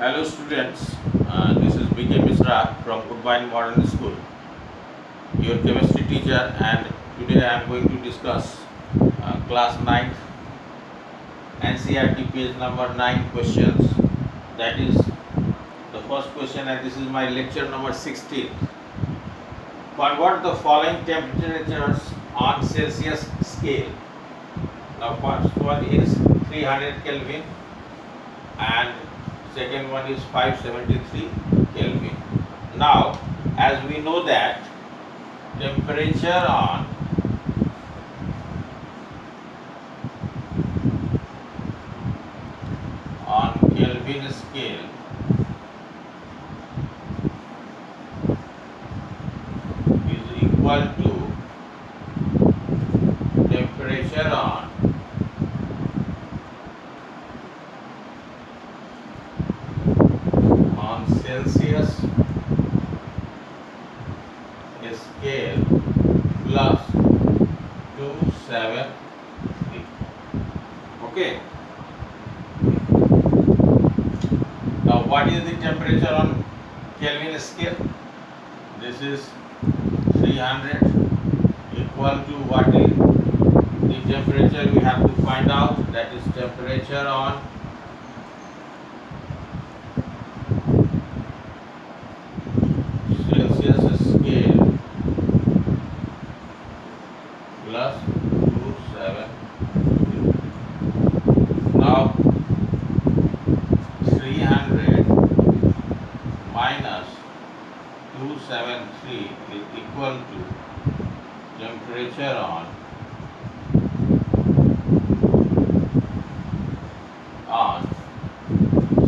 Hello students, this is B K MISHRA from Woodbine Modern School, your chemistry teacher, and today I am going to discuss class 9th NCERT page number 9 questions. That is the first question, and this is my lecture number 16. Convert the following temperatures on Celsius scale. Now first one is 300 Kelvin and second one is 573 Kelvin. Now, as we know that temperature on Kelvin scale is equal to temperature on Celsius scale plus 273. Okay. Now, what is the temperature on Kelvin scale? This is 300 equal to what is the temperature we have to find out, that is temperature on Celsius scale plus 273. Now 300 minus 273 is equal to temperature on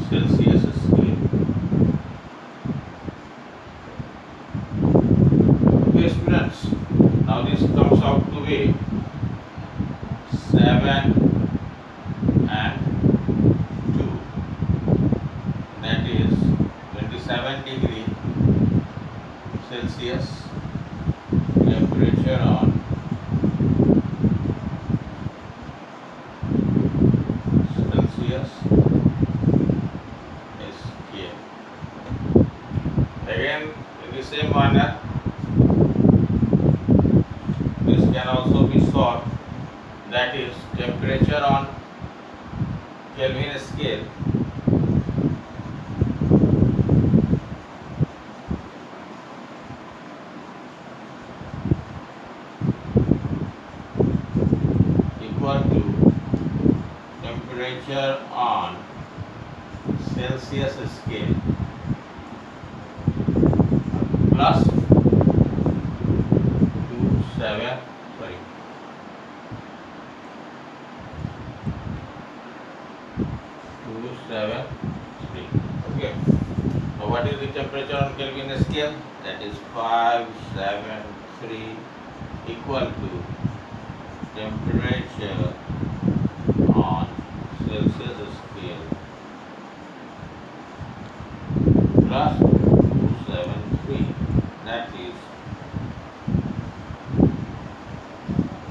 Celsius scale. Okay students, now this comes out to be 7 and 2, that is 27 degree Celsius temperature on Celsius scale. Again, in the same manner, this can also be solved, that is temperature on Kelvin scale equal to temperature on Celsius scale plus 273. Okay. Now what is the temperature on Kelvin scale? That is 573 equal to temperature on Celsius scale plus 273, that is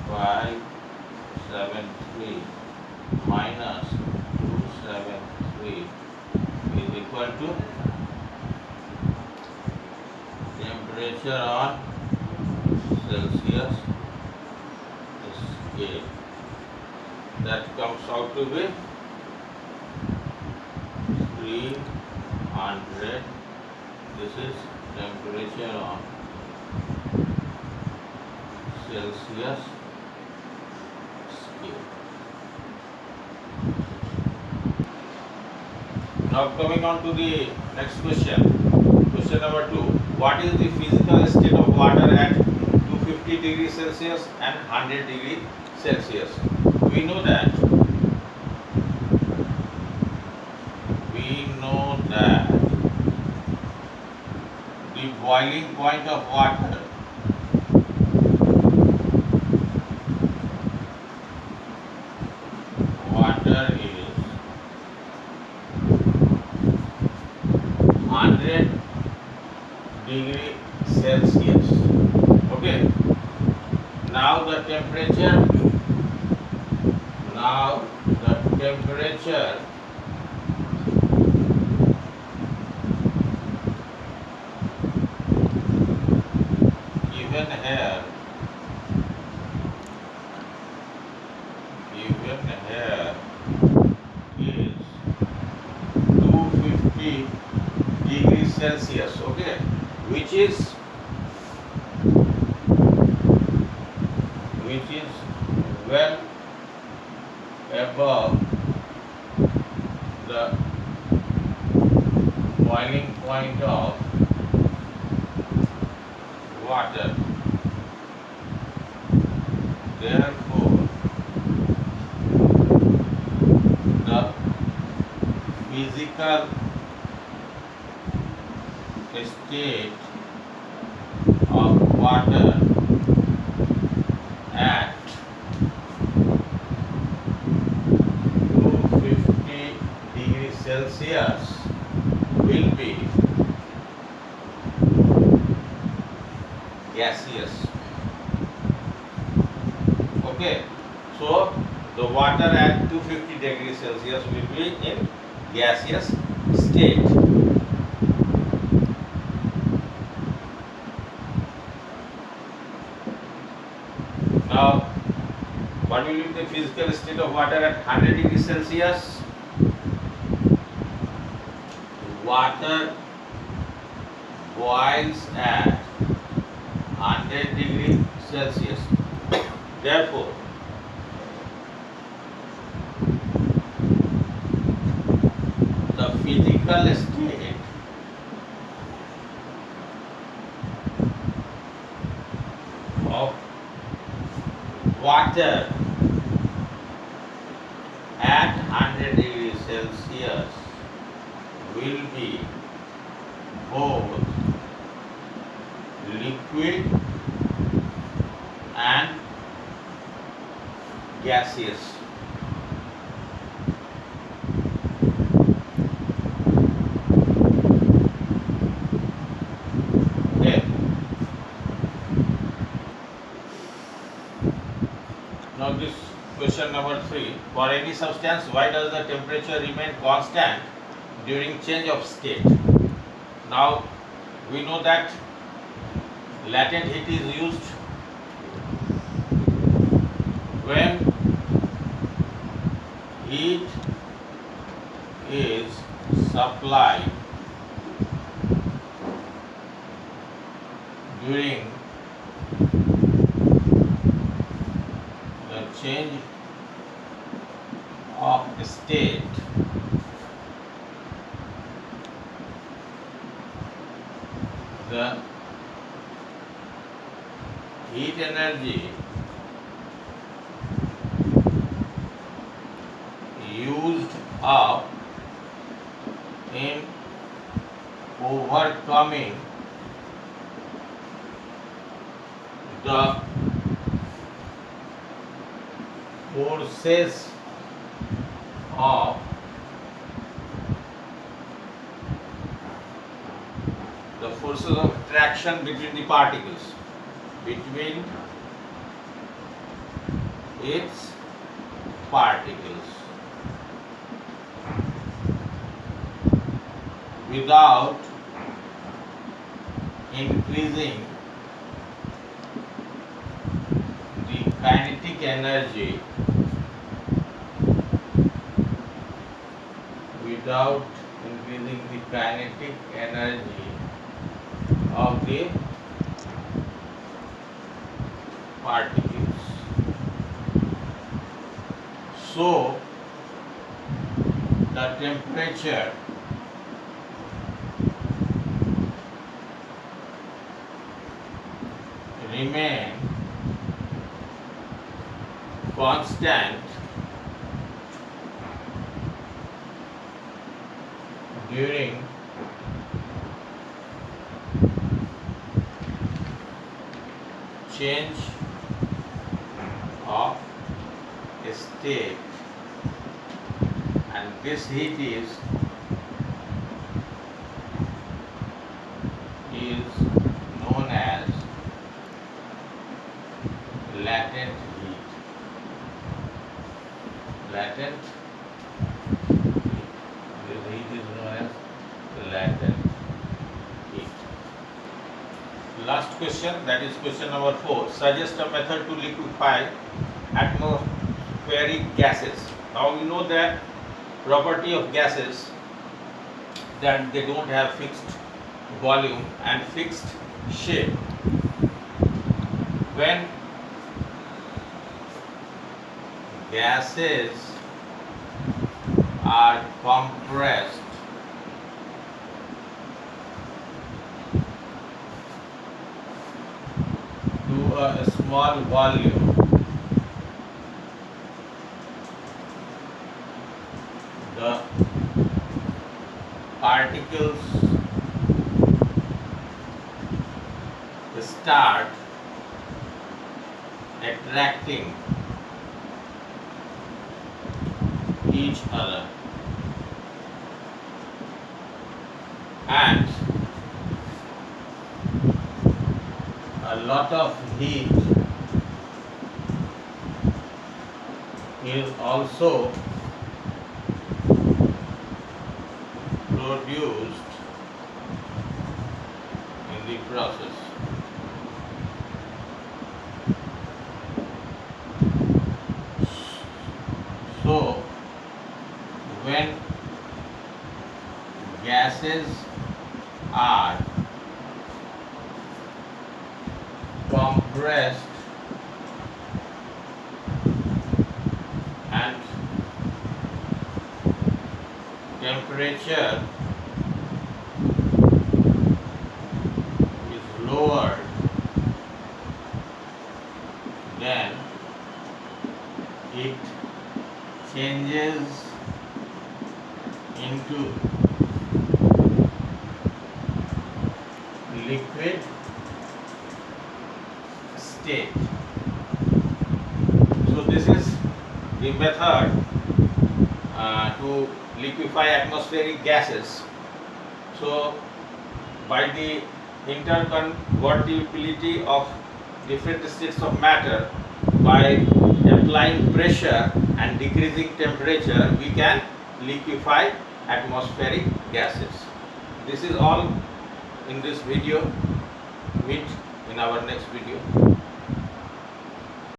573 minus 273 is equal to temperature on Celsius scale. That comes out to be 300. This is temperature on Celsius scale. Now coming on to the next question. Question number 2. What is the physical state of water at 250 degrees Celsius and 100 degrees Celsius? We know that the boiling point of water is 100 degree Celsius. Okay. Now the temperature 250 degrees Celsius, okay, which is well above the boiling point of water. Therefore, the physical state of water at 250 degrees Celsius will be gaseous. Okay, so the water at 250 degrees Celsius will be in gaseous state. Now, what will be the physical state of water at 100 degrees Celsius? Water boils at 100 degrees Celsius. Therefore, the physical state of water at 100 degrees Celsius will be both liquid and gaseous. Okay. Now this question number 3. For any substance, why does the temperature remain constant during change of state? Now we know that latent heat is used when heat is supplied during the change of state. The heat energy used up in overcoming the forces of attraction between the particles, between its particles, without increasing the kinetic energy, without increasing the kinetic energy of the particles. So the temperature remain constant during change of state, and this heat is known as latent heat. Latent heat. This heat is known as latent heat. Last question, that is question number 4. Suggest a method to liquefy atmospheric gases. Now we know that property of gases, that they don't have fixed volume and fixed shape. When gases are compressed to a small volume, the particles start attracting each other, and a lot of heat is also produced in the process. So, when gases are compressed and temperature is lowered, then it changes into liquid state. So this is the method to liquefy atmospheric gases. So by the interconvertibility of different states of matter, by applying pressure and decreasing temperature, we can liquefy atmospheric gases. This is all in this video. Meet in our next video.